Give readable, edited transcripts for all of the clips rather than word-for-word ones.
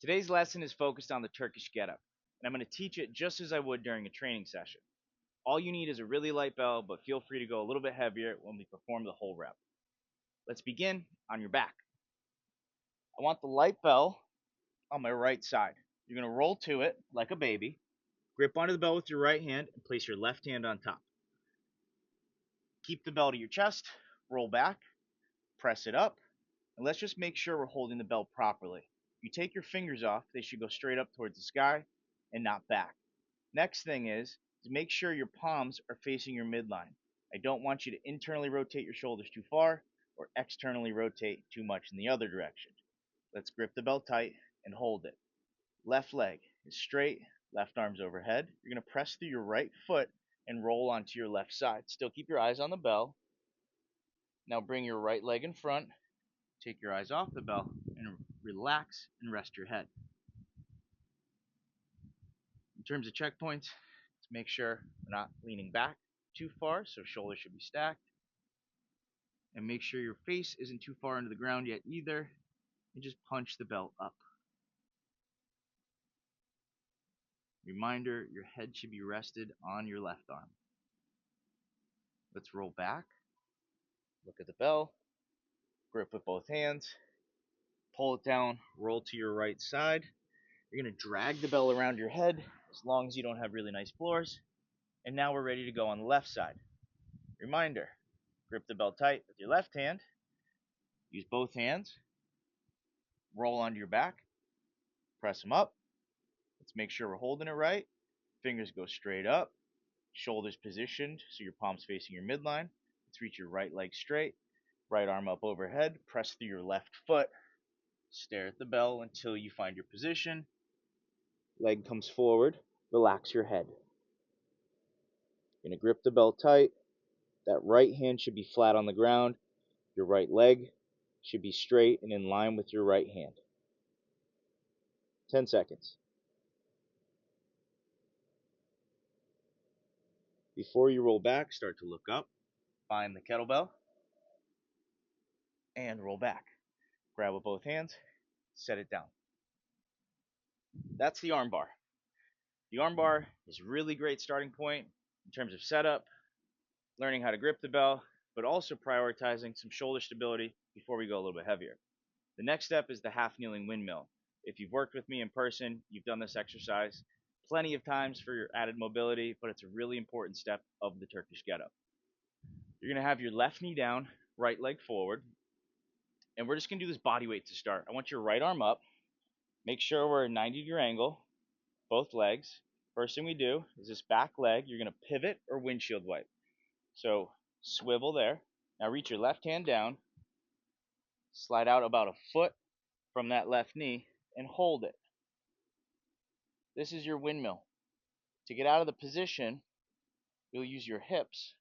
Today's lesson is focused on the Turkish getup, and I'm going to teach it just as I would during a training session. All you need is a really light bell, but feel free to go a little bit heavier when we perform the whole rep. Let's begin on your back. I want the light bell on my right side. You're going to roll to it like a baby, grip onto the bell with your right hand, and place your left hand on top. Keep the bell to your chest, roll back, press it up, and let's just make sure we're holding the bell properly. If you take your fingers off, they should go straight up towards the sky and not back. Next thing is to make sure your palms are facing your midline. I don't want you to internally rotate your shoulders too far or externally rotate too much in the other direction. Let's grip the bell tight and hold it. Left leg is straight, left arm's overhead. You're going to press through your right foot and roll onto your left side. Still keep your eyes on the bell. Now bring your right leg in front, take your eyes off the bell, and relax and rest your head. In terms of checkpoints, to make sure we're not leaning back too far, so shoulders should be stacked. And make sure your face isn't too far into the ground yet either, and just punch the bell up. Reminder, your head should be rested on your left arm. Let's roll back, look at the bell, grip with both hands, pull it down, roll to your right side. You're going to drag the bell around your head as long as you don't have really nice floors. And now we're ready to go on the left side. Reminder, grip the bell tight with your left hand, use both hands, roll onto your back, press them up. Let's make sure we're holding it right. Fingers go straight up, shoulders positioned so your palms facing your midline. Let's reach your right leg straight, right arm up overhead, press through your left foot, stare at the bell until you find your position. Leg comes forward, relax your head. You're going to grip the bell tight. That right hand should be flat on the ground. Your right leg should be straight and in line with your right hand. 10 seconds. Before you roll back, start to look up, find the kettlebell, and roll back. Grab with both hands, set it down. That's the arm bar. The arm bar is a really great starting point in terms of setup, learning how to grip the bell, but also prioritizing some shoulder stability before we go a little bit heavier. The next step is the half kneeling windmill. If you've worked with me in person, you've done this exercise plenty of times for your added mobility, but it's a really important step of the Turkish getup. You're going to have your left knee down, right leg forward, and we're just going to do this body weight to start. I want your right arm up. Make sure we're at a 90-degree angle, both legs. First thing we do is this back leg, you're going to pivot or windshield wipe. So swivel there. Now reach your left hand down, slide out about a foot from that left knee, and hold it. This is your windmill. To get out of the position, you'll use your hips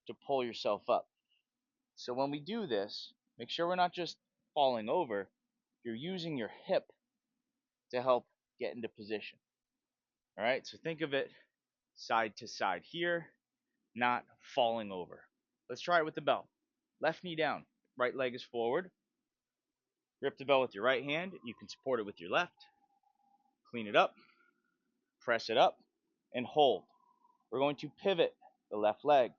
to pull yourself up. So when we do this, make sure we're not just falling over, you're using your hip to help get into position. All right, so think of it side to side here, not falling over. Let's try it with the bell. Left knee down, right leg is forward. Grip the bell with your right hand. You can support it with your left. Clean it up, press it up, and hold. We're going to pivot the left leg.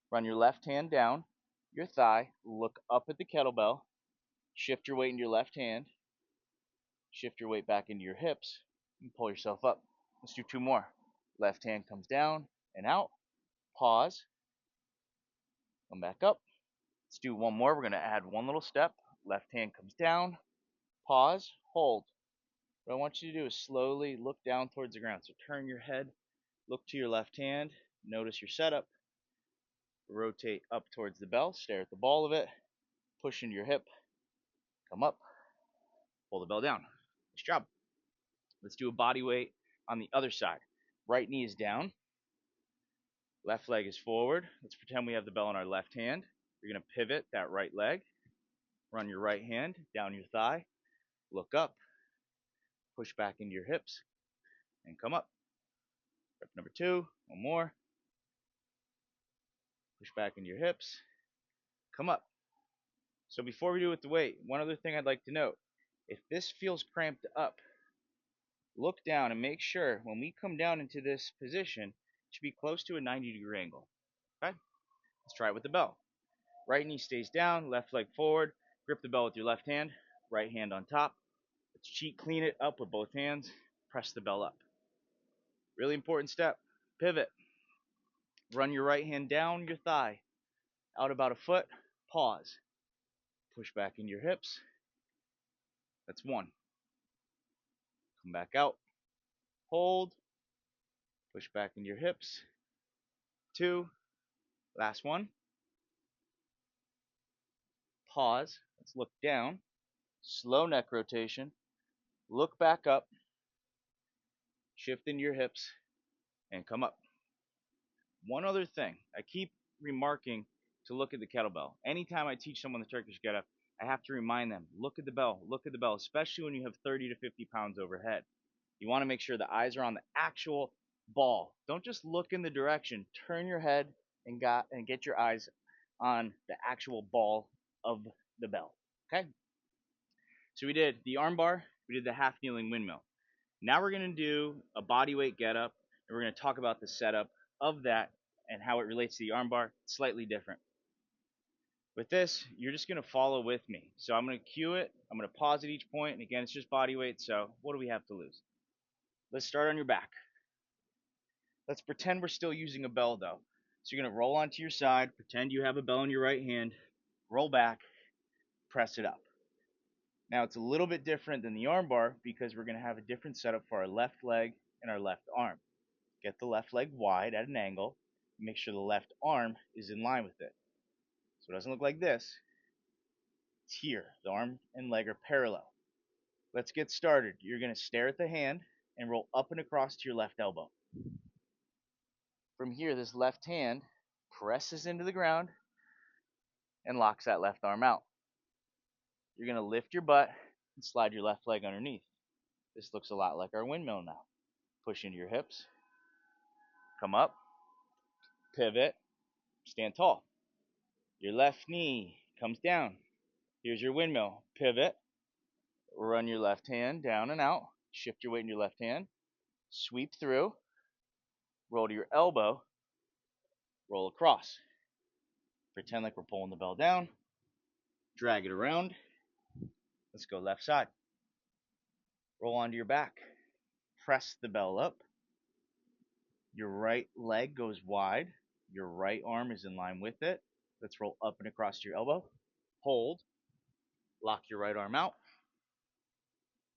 Run your left hand down your thigh, look up at the kettlebell, shift your weight into your left hand, shift your weight back into your hips, and pull yourself up. Let's do two more. Left hand comes down and out, pause, come back up. Let's do one more. We're going to add one little step. Left hand comes down, pause, hold. What I want you to do is slowly look down towards the ground. So turn your head, look to your left hand, notice your setup, rotate up towards the bell, stare at the ball of it, push into your hip, come up, pull the bell down. Nice job. Let's do a body weight on the other side. Right knee is down, left leg is forward. Let's pretend we have the bell in our left hand. You're going to pivot that right leg, run your right hand down your thigh, look up, push back into your hips, and come up. Rep number two, one more. Push back into your hips, come up. So before we do it with the weight, one other thing I'd like to note. If this feels cramped up, look down and make sure when we come down into this position, it should be close to a 90-degree angle. Okay? Let's try it with the bell. Right knee stays down, left leg forward. Grip the bell with your left hand, right hand on top. Let's cheat clean it up with both hands. Press the bell up. Really important step. Pivot. Run your right hand down your thigh, out about a foot. Pause. Push back into your hips. That's one. Come back out. Hold. Push back into your hips. Two. Last one. Pause. Let's look down. Slow neck rotation. Look back up. Shift into your hips and come up. One other thing, I keep remarking to look at the kettlebell. Anytime I teach someone the Turkish get up, I have to remind them, look at the bell, especially when you have 30 to 50 pounds overhead. You want to make sure the eyes are on the actual ball. Don't just look in the direction. Turn your head and get your eyes on the actual ball of the bell. Okay? So we did the arm bar, we did the half kneeling windmill. Now we're going to do a body weight get up, and we're going to talk about the setup of that and how it relates to the armbar. Slightly different. With this, you're just going to follow with me. So I'm going to cue it. I'm going to pause at each point, and again, it's just body weight. So what do we have to lose? Let's start on your back. Let's pretend we're still using a bell though. So you're going to roll onto your side, pretend you have a bell in your right hand, roll back, press it up. Now it's a little bit different than the armbar because we're going to have a different setup for our left leg and our left arm. Get the left leg wide at an angle. Make sure the left arm is in line with it. So it doesn't look like this. It's here. The arm and leg are parallel. Let's get started. You're going to stare at the hand and roll up and across to your left elbow. From here, this left hand presses into the ground and locks that left arm out. You're going to lift your butt and slide your left leg underneath. This looks a lot like our windmill now. Push into your hips. Come up. Pivot. Stand tall. Your left knee comes down. Here's your windmill. Pivot. Run your left hand down and out. Shift your weight in your left hand. Sweep through. Roll to your elbow. Roll across. Pretend like we're pulling the bell down. Drag it around. Let's go left side. Roll onto your back. Press the bell up. Your right leg goes wide. Your right arm is in line with it. Let's roll up and across to your elbow. Hold. Lock your right arm out.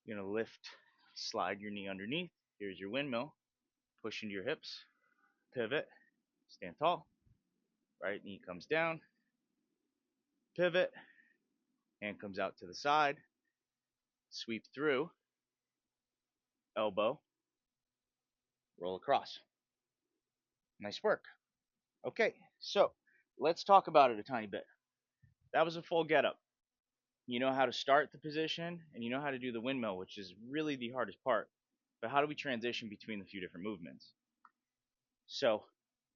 You're going to lift, slide your knee underneath. Here's your windmill. Push into your hips. Pivot. Stand tall. Right knee comes down. Pivot. Hand comes out to the side. Sweep through. Elbow. Roll across. Nice work. Okay, so let's talk about it a tiny bit. That was a full get up. You know how to start the position and you know how to do the windmill, which is really the hardest part. But how do we transition between the few different movements? So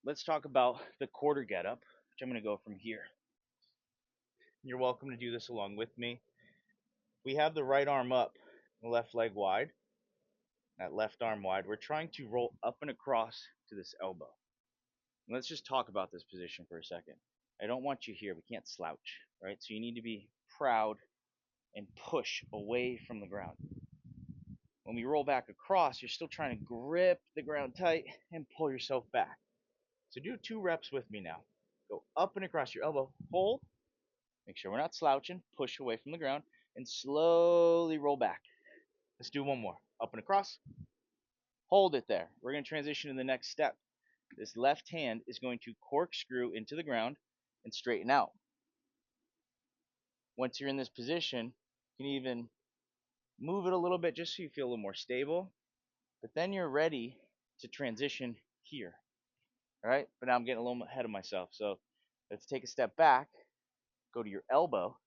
let's talk about the quarter get up, which I'm going to go from here. You're welcome to do this along with me. We have the right arm up, the left leg wide, that left arm wide. We're trying to roll up and across to this elbow. And let's just talk about this position for a second. I don't want you here. We can't slouch, right? So you need to be proud and push away from the ground. When we roll back across, you're still trying to grip the ground tight and pull yourself back. So do 2 reps with me now. Go up and across your elbow. Hold. Make sure we're not slouching. Push away from the ground and slowly roll back. Let's do one more. Up and across. Hold it there. We're going to transition to the next step. This left hand is going to corkscrew into the ground and straighten out. Once you're in this position, you can even move it a little bit just so you feel a little more stable. But then you're ready to transition here. All right? But now I'm getting a little ahead of myself. So let's take a step back, go to your elbow,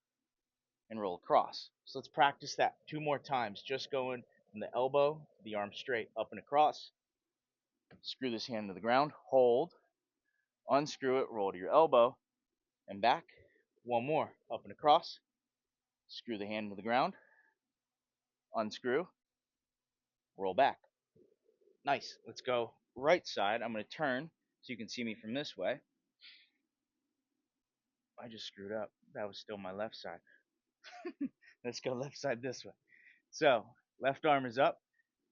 and roll across. So let's practice that 2 more times. Just going from the elbow, the arm straight, up and across. Screw this hand to the ground. Hold. Unscrew it. Roll to your elbow. And back. One more. Up and across. Screw the hand to the ground. unscrew, roll back. Nice. Let's go right side. I'm going to turn so you can see me from this way. I just screwed up. That was still my left side. Let's go left side this way. So, left arm is up,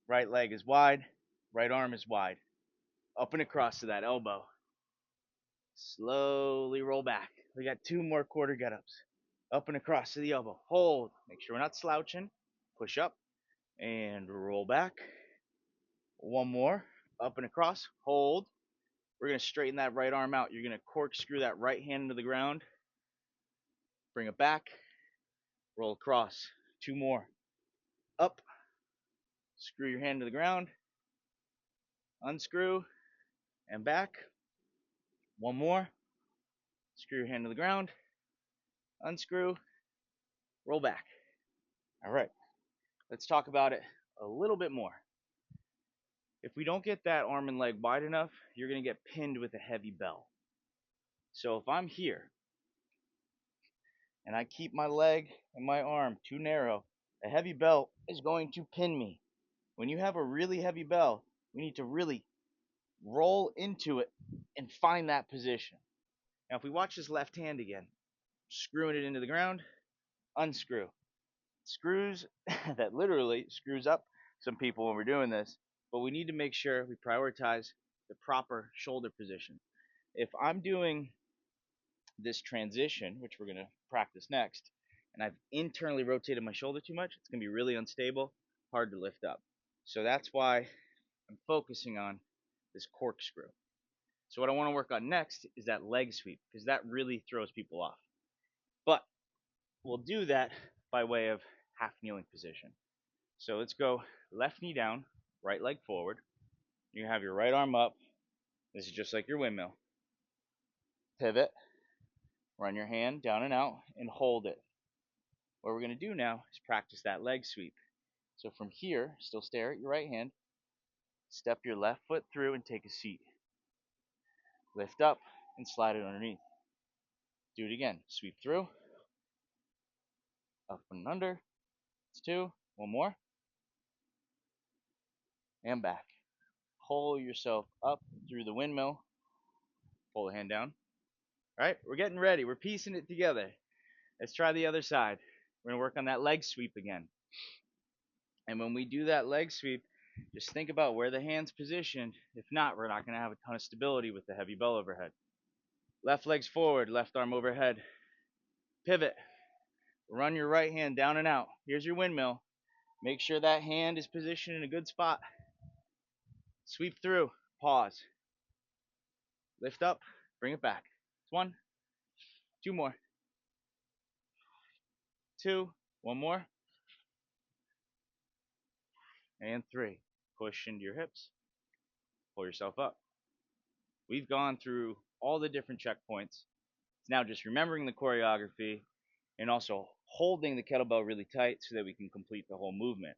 right leg is wide, right arm is wide. Up and across to that elbow. Slowly roll back. We got 2 more quarter get ups. Up and across to the elbow. Hold. Make sure we're not slouching. Push up and roll back. 1 more. Up and across. Hold. We're going to straighten that right arm out. You're going to corkscrew that right hand into the ground. Bring it back. Roll across. 2 more. Up. Screw your hand to the ground. Unscrew. And back. 1 more. Screw your hand to the ground. Unscrew. Roll back. All right. Let's talk about it a little bit more. If we don't get that arm and leg wide enough, you're going to get pinned with a heavy bell. So if I'm here and I keep my leg and my arm too narrow, a heavy bell is going to pin me. When you have a really heavy bell, we need to really roll into it and find that position. Now if we watch this left hand again, screwing it into the ground, unscrew. Screws, that literally screws up some people when we're doing this, but we need to make sure we prioritize the proper shoulder position. If I'm doing this transition, which we're going to practice next, and I've internally rotated my shoulder too much, it's going to be really unstable, hard to lift up. So that's why I'm focusing on this corkscrew. So what I want to work on next is that leg sweep, because that really throws people off. But we'll do that by way of half kneeling position. So let's go left knee down, right leg forward. You have your right arm up. This is just like your windmill. Pivot, run your hand down and out, and hold it. What we're going to do now is practice that leg sweep. So from here, still stare at your right hand, step your left foot through and take a seat. Lift up and slide it underneath. Do it again. Sweep through, up and under. That's 2. 1 more. And back. Pull yourself up through the windmill. Pull the hand down. All right, we're getting ready. We're piecing it together. Let's try the other side. We're going to work on that leg sweep again. And when we do that leg sweep, just think about where the hand's positioned. If not, we're not going to have a ton of stability with the heavy bell overhead. Left leg's forward, left arm overhead. Pivot. Run your right hand down and out. Here's your windmill. Make sure that hand is positioned in a good spot. Sweep through. Pause. Lift up. Bring it back. 1. 2 more. 2. 1 more. And 3. Push into your hips. Pull yourself up. We've gone through all the different checkpoints. It's now just remembering the choreography and also holding the kettlebell really tight so that we can complete the whole movement.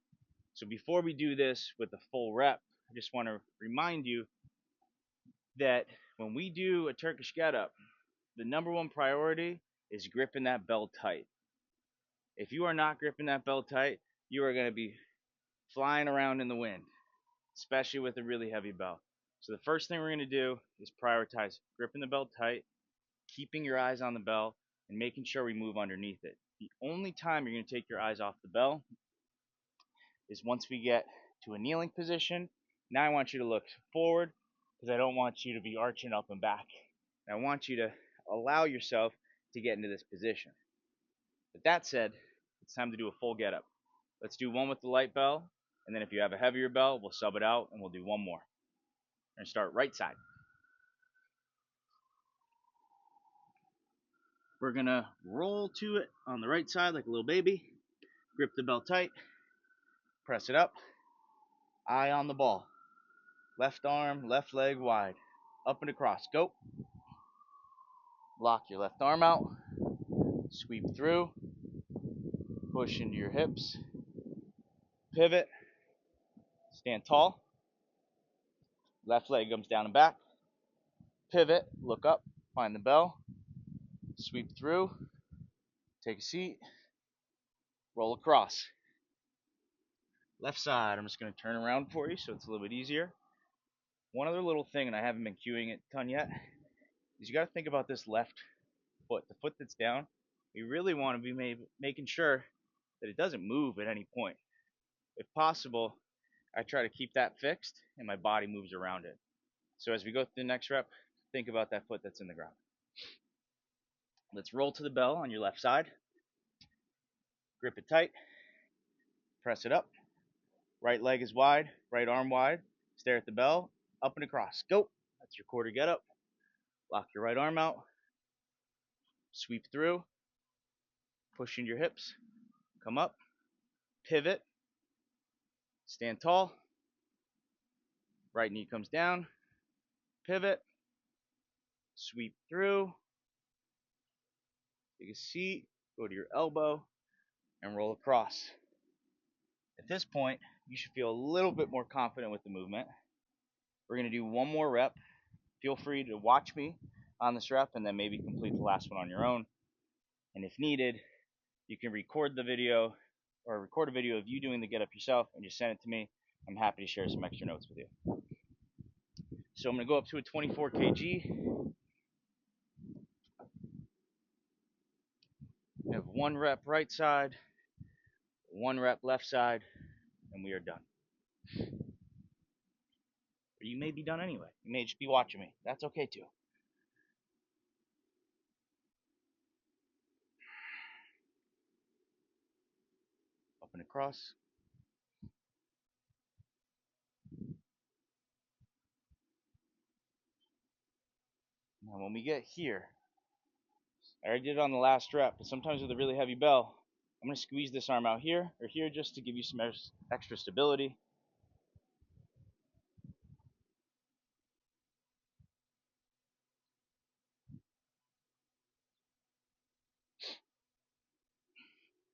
So before we do this with the full rep, I just want to remind you that when we do a Turkish get-up, the number 1 priority is gripping that bell tight. If you are not gripping that bell tight, you are going to be flying around in the wind, especially with a really heavy bell. So the first thing we're going to do is prioritize gripping the bell tight, keeping your eyes on the bell, and making sure we move underneath it. The only time you're going to take your eyes off the bell is once we get to a kneeling position. Now I want you to look forward because I don't want you to be arching up and back. I want you to allow yourself to get into this position. With that said, it's time to do a full get up. Let's do one with the light bell, and then if you have a heavier bell, we'll sub it out and we'll do 1 more. We're going to start right side. We're going to roll to it on the right side like a little baby. Grip the bell tight. Press it up. Eye on the ball. Left arm, left leg wide. Up and across. Go. Lock your left arm out. Sweep through. Push into your hips. Pivot. Stand tall. Left leg comes down and back. Pivot. Look up. Find the bell. Sweep through. Take a seat. Roll across. Left side, I'm just going to turn around for you so it's a little bit easier. One other little thing, and I haven't been cueing it a ton yet, is you got to think about this left foot, the foot that's down. We really want to be making sure that it doesn't move at any point. If possible, I try to keep that fixed and my body moves around it. So as we go through the next rep, think about that foot that's in the ground. Let's roll to the bell on your left side. Grip it tight. Press it up. Right leg is wide, right arm wide. Stare at the bell. Up and across. Go. That's your quarter get up. Lock your right arm out. Sweep through. Push in your hips. Come up. Pivot. Stand tall. Right knee comes down. Pivot. Sweep through. Take a seat. Go to your elbow and roll across. At this point, you should feel a little bit more confident with the movement. We're going to do one more rep. Feel free to watch me on this rep and then maybe complete the last one on your own. And if needed, you can record the video or record a video of you doing the get up yourself and just send it to me. I'm happy to share some extra notes with you. So I'm going to go up to a 24 kg. We have one rep right side, one rep left side, and we are done. Or you may be done anyway. You may just be watching me. That's okay too. Up and across. Now when we get here, I already did it on the last rep, but sometimes with a really heavy bell, I'm going to squeeze this arm out here or here just to give you some extra stability.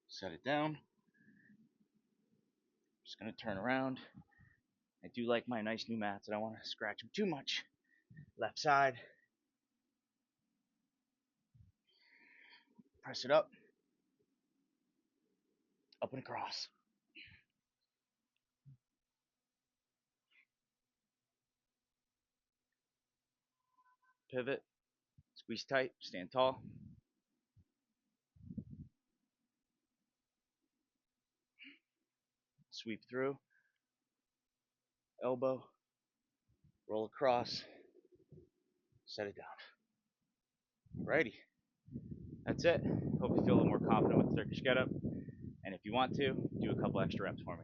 Set it down. Just going to turn around. I do like my nice new mats. I don't want to scratch them too much. Left side. Press it up. Up and across. Pivot. Squeeze tight. Stand tall. Sweep through. Elbow. Roll across. Set it down. Alrighty. That's it. Hope you feel a little more confident with the Turkish getup. And if you want to, do a couple extra reps for me.